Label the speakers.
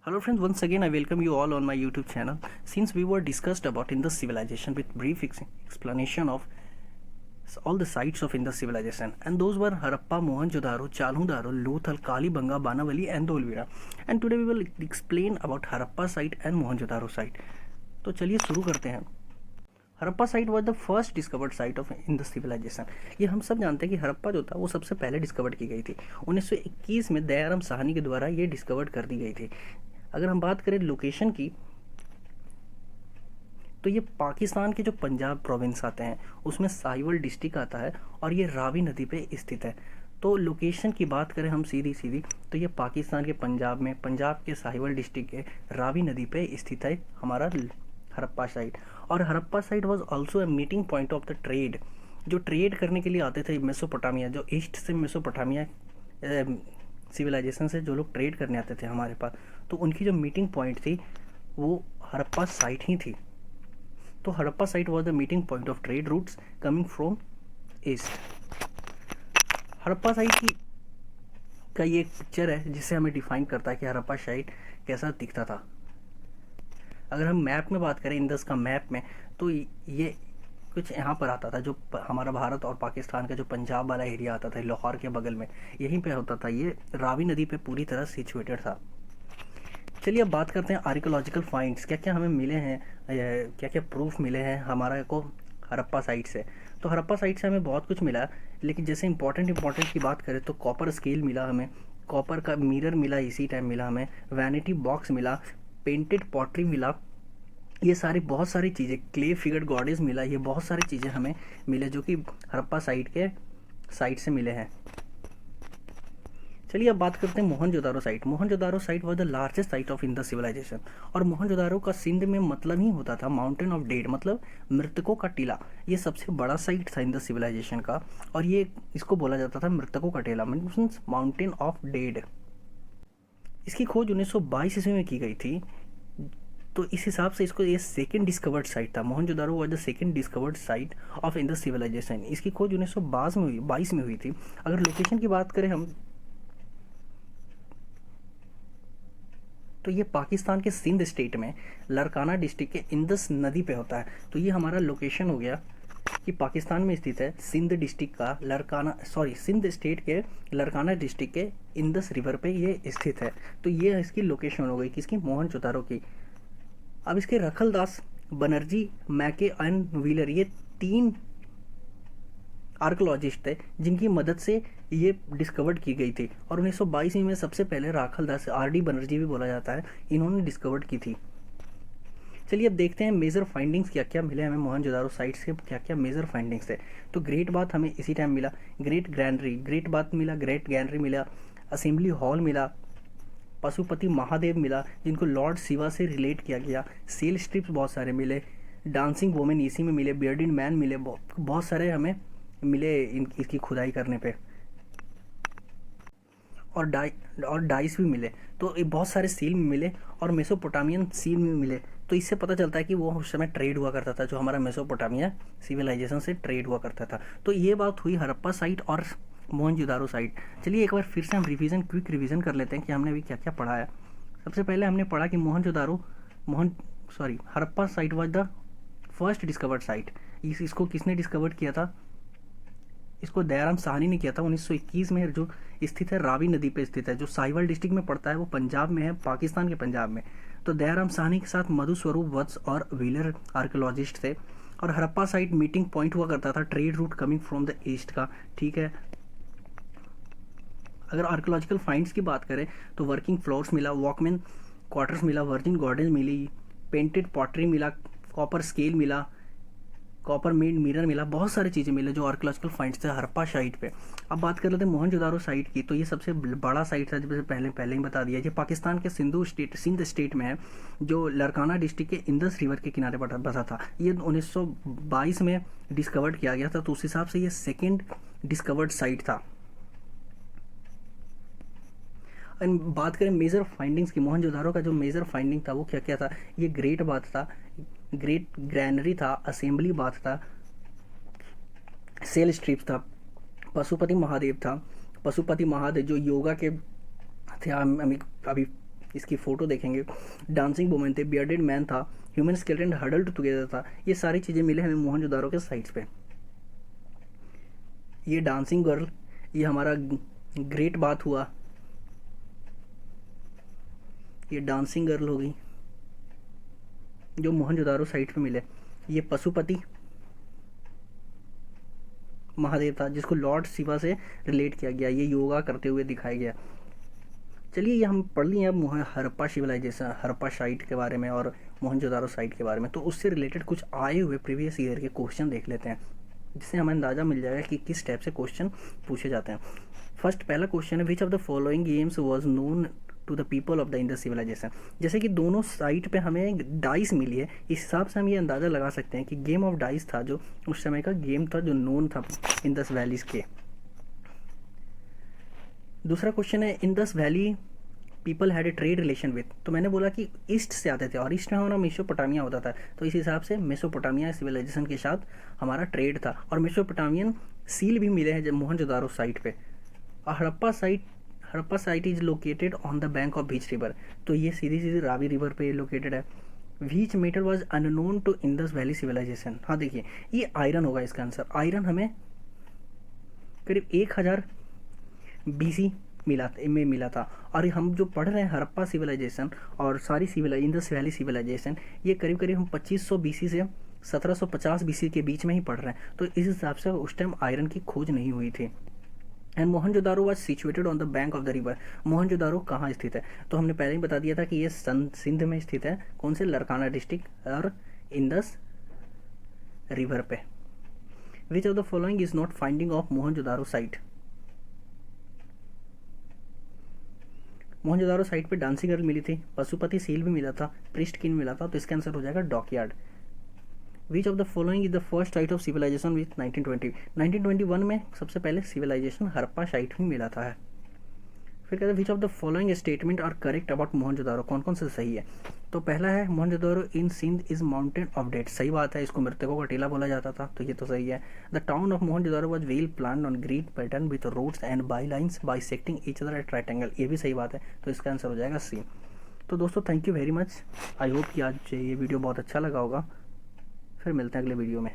Speaker 1: Hello friends, once again I welcome you all on my YouTube channel. Since we were discussed about Indus civilization with brief explanation of all the sites of Indus civilization, and those were Harappa, Mohenjo-daro, Chalhu-daro, Lothal, Kalibanga, Banavali and Dholvira. And today we will explain about Harappa site and Mohenjo-daro site. तो चलिए शुरू करते हैं। Harappa site was the first discovered site of Indus civilisation. ये हम सब जानते हैं कि हड़प्पा जो था वो सबसे पहले डिस्कवर्ड की गई थी। 1921 में दयाराम साहनी के द्वारा ये डिस्कवर्ड कर दी गई थी। अगर हम बात करें लोकेशन की, तो ये पाकिस्तान के जो पंजाब प्रोविंस आते हैं उसमें साहिवाल डिस्ट्रिक्ट आता है और ये रावी नदी पे स्थित है। तो लोकेशन की बात करें हम सीधी सीधी, तो ये पाकिस्तान के पंजाब में, पंजाब के साहिवाल डिस्ट्रिक्ट के रावी नदी पे स्थित है हमारा हड़प्पा साइट। और Harappa site was also a meeting point of the trade. जो ट्रेड करने के लिए आते थे मेसोपोटामिया, जो ईस्ट से मेसोपोटामिया सिविलाइजेशन से जो लोग ट्रेड करने आते थे हमारे पास, तो उनकी जो मीटिंग पॉइंट थी वो हड़प्पा साइट ही थी। तो Harappa site was the meeting point of trade routes coming from east. Harappa site की का ये एक पिक्चर है जिससे हमें डिफाइन करता है कि हड़प्पा साइट कैसा दिखता था। अगर हम मैप में बात करें, इंडस का मैप में, तो ये कुछ यहाँ पर आता था, जो हमारा भारत और पाकिस्तान का जो पंजाब वाला एरिया आता था लाहौर के बगल में, यहीं पे होता था। ये रावी नदी पे पूरी तरह सिचुएटेड था। चलिए अब बात करते हैं आर्कियोलॉजिकल फाइंड्स, क्या क्या हमें मिले हैं, क्या क्या प्रूफ मिले हैं हमारा को हड़प्पा साइट से। तो हड़प्पा साइट से हमें बहुत कुछ मिला, लेकिन जैसे इंपॉर्टेंट की बात करें तो कॉपर स्केल मिला हमें, कॉपर का मिरर मिला, इसी टाइम मिला हमें, वैनिटी बॉक्स मिला, पेंटेड पॉटरी मिला, ये सारी बहुत सारी चीज़ें, क्ले फिगर्ड गॉडेस मिला, ये बहुत सारी चीज़ें हमें मिले जो कि हड़प्पा साइट से मिले हैं। चलिए अब बात करते हैं Mohenjodaro site. Mohenjodaro site was the largest site of Indus civilisation. और मोहनजोदारो का सिंध में मतलब ही होता था माउंटेन ऑफ डेड, मतलब मृतकों का टीला। ये सबसे बड़ा साइट था इंडस सिविलाइजेशन का, और ये इसको बोला जाता था मृतकों का टीला, मीन्स माउंटेन ऑफ डेड। इसकी खोज 1922 ईस्वी में की गई थी, तो इस हिसाब से इसको ये सेकंड डिस्कवर्ड साइट था। Mohenjodaro was the second discovered site of Indus civilisation. इसकी खोज 1922 में हुई थी। अगर लोकेशन की बात करें हम, तो ये पाकिस्तान के सिंध स्टेट में लरकाना डिस्ट्रिक्ट के इंडस नदी पे होता है। तो ये हमारा लोकेशन हो गया कि पाकिस्तान में स्थित है, सिंध डिस्ट्रिक्ट का सिंध स्टेट के लरकाना डिस्ट्रिक्ट के इंडस रिवर पे ये स्थित है। तो ये इसकी लोकेशन हो गई किसकी, मोहनजोदारो की। अब इसके रखलदास, बनर्जी, मैके एंड व्हीलर, ये 3 आर्कोलॉजिस्ट थे जिनकी मदद से ये डिस्कवर्ड की गई थी। और 1922 में सबसे पहले राखलदास, आर.डी. बनर्जी भी बोला जाता है, इन्होंने डिस्कवर्ड की थी। चलिए अब देखते हैं मेजर फाइंडिंग्स क्या क्या मिले हमें मोहनजोदारो साइट से, क्या क्या मेजर फाइंडिंग्स है। तो ग्रेट बाथ हमें इसी टाइम मिला, ग्रेट बाथ मिला, ग्रेट गैनरी मिला, असेंबली हॉल मिला, पशुपति महादेव मिला जिनको लॉर्ड शिवा से रिलेट किया गया, सेल स्ट्रिप्स बहुत सारे मिले, डांसिंग वोमेन इसी में मिले, बियर्डिन मैन मिले, बहुत सारे हमें मिले इसकी खुदाई करने पे, और डाइस भी मिले। तो ये बहुत सारे सील मिले और मेसोपोटामियन सील भी मिले। तो इससे पता चलता है कि वो उस समय ट्रेड हुआ करता था, जो हमारा मेसोपोटामिया सिविलाइजेशन से ट्रेड हुआ करता था। तो ये बात हुई हड़प्पा साइट और मोहनजोदारो साइट। चलिए एक बार फिर से हम क्विक रिवीजन कर लेते हैं कि हमने अभी क्या क्या पढ़ा है। सबसे पहले हमने पढ़ा कि Harappa site was the first discovered site. इसको किसने डिस्कवर्ड किया था, इसको दयाराम साहनी ने किया था 1921 में, जो स्थित है रावी नदी पे स्थित है, जो साहिवाल डिस्ट्रिक्ट में पड़ता है, वो पंजाब में है, पाकिस्तान के पंजाब में। तो दयाराम साहनी के साथ मधु स्वरूप वत्स और व्हीलर आर्कियोलॉजिस्ट थे। और हड़प्पा साइट मीटिंग पॉइंट हुआ करता था trade route coming from the east का, ठीक है। अगर आर्कियोलॉजिकल फाइंड्स की बात करें तो वर्किंग फ्लोर्स मिला, वॉकमैन क्वार्टर्स मिला, वर्जिन गार्डन मिली, पेंटेड पॉटरी मिला, कॉपर स्केल मिला, कॉपर मेड मिरर मिला, बहुत सारी चीज़ें मिले जो आर्कियोलॉजिकल फाइंड्स थे हड़प्पा साइट पे। अब बात कर लेते हैं मोहनजोदारो साइट की। तो ये सबसे बड़ा साइट था, जैसे पहले ही बता दिया, ये पाकिस्तान के सिंध स्टेट में है, जो लरकाना डिस्ट्रिक्ट के इंडस रिवर के किनारे पर बसा था। ये 1922 में डिस्कवर्ड किया गया था, तो उस हिसाब से ये सेकेंड डिस्कवर्ड साइट था। बात करें मेजर फाइंडिंग्स की, मोहनजोदारो का जो मेजर फाइंडिंग था वो क्या क्या था, ये ग्रेट बाथ था, ग्रेट ग्रैनरी था, असेंबली बाथ था, सेल स्ट्रिप्स था, पशुपति महादेव था। पशुपति महादेव जो योगा के थे, अभी इसकी फ़ोटो देखेंगे, डांसिंग वुमेन थे, बियर्डेड मैन था, ह्यूमन स्केलेटन हडल्ड टुगेदर था। ये सारी चीज़ें मिले हमें मोहनजोदारो के साइट्स पे। ये डांसिंग गर्ल, ये हमारा ग्रेट बात हुआ, ये डांसिंग गर्ल होगी जो मोहनजोदारो साइट पे मिले। ये पशुपति महादेव था जिसको लॉर्ड शिवा से रिलेट किया गया, ये योगा करते हुए दिखाया गया। चलिए ये हम पढ़ लिए अब हड़प्पा सिविलाइजेशन, हड़प्पा साइट के बारे में और मोहनजोदारो साइट के बारे में। तो उससे रिलेटेड कुछ आए हुए प्रीवियस ईयर के क्वेश्चन देख लेते हैं, जिससे हमें अंदाज़ा मिल जाएगा कि किस टाइप से क्वेश्चन पूछे जाते हैं। फर्स्ट पहला क्वेश्चन है, which of the following games was known to the people of the Indus civilisation. जैसे कि दोनों साइट पे हमें डाइस मिली है, इस हिसाब से हम ये अंदाज़ा लगा सकते हैं कि गेम ऑफ डाइस था जो उस समय का गेम था जो नोन था इंडस वैलीज के। दूसरा क्वेश्चन है, Indus valley people had a trade relation with. तो मैंने बोला कि ईस्ट से आते थे और ईस्ट में हमारा मेसोपोटामिया होता था, तो इस हिसाब से मेसोपोटामिया सिविलाइजेशन के साथ हमारा ट्रेड था। और मेसोपोटामियन सील भी मिले हैं जब मोहनजोदारो साइट पे। और Harappa site is located on the bank of भीच रिवर। तो ये सीधी सीधी रावी रिवर पे लोकेटेड है। Which metal was unknown to Indus valley civilisation. हाँ देखिए, ये आयरन होगा इसका आंसर। आयरन हमें करीब 1000 BC मिला था। और हम जो पढ़ रहे हैं हड़प्पा सिविलाइजेशन और सारी इंडस वैली सिविलाइजेशन, ये करीब करीब हम 2500 BC से 1750 BC के बीच में ही पढ़ रहे हैं। तो इस हिसाब से उस टाइम आयरन की खोज नहीं हुई थी। And Mohenjodaro was situated on the bank of the river. Mohenjodaro कहाँ स्थित है, तो हमने पहले ही बता दिया था कि ये सिंध में स्थित है। कौन से, लरकाना डिस्ट्रिक्ट और इंडस रिवर पे। विच of the following is not finding of Mohenjodaro site. Mohenjodaro site पे डांसिंग गर्ल मिली थी, पशुपति सील भी मिला था, प्रिस्ट किन मिला था, तो इसका आंसर हो जाएगा dockyard. Which of the following is the first site of civilisation with 1920। 1921 में सबसे पहले सिविलाइजेशन हड़प्पा साइट में मिला था है। फिर कहते हैं which of the following statement are correct about Mohenjodaro. कौन कौन से सही है, तो पहला है Mohenjodaro in Sindh is mountain of dead. सही बात है, इसको मृतकों का टीला बोला जाता था, तो ये तो सही है। The town of Mohenjodaro was well plan on grid pattern with roads and by lanes bisecting each other at right angle. ये भी सही बात है, तो इसका आंसर हो जाएगा सी। तो दोस्तों thank you very much. I hope कि आज ये वीडियो बहुत अच्छा लगा होगा। फिर मिलते हैं अगले वीडियो में।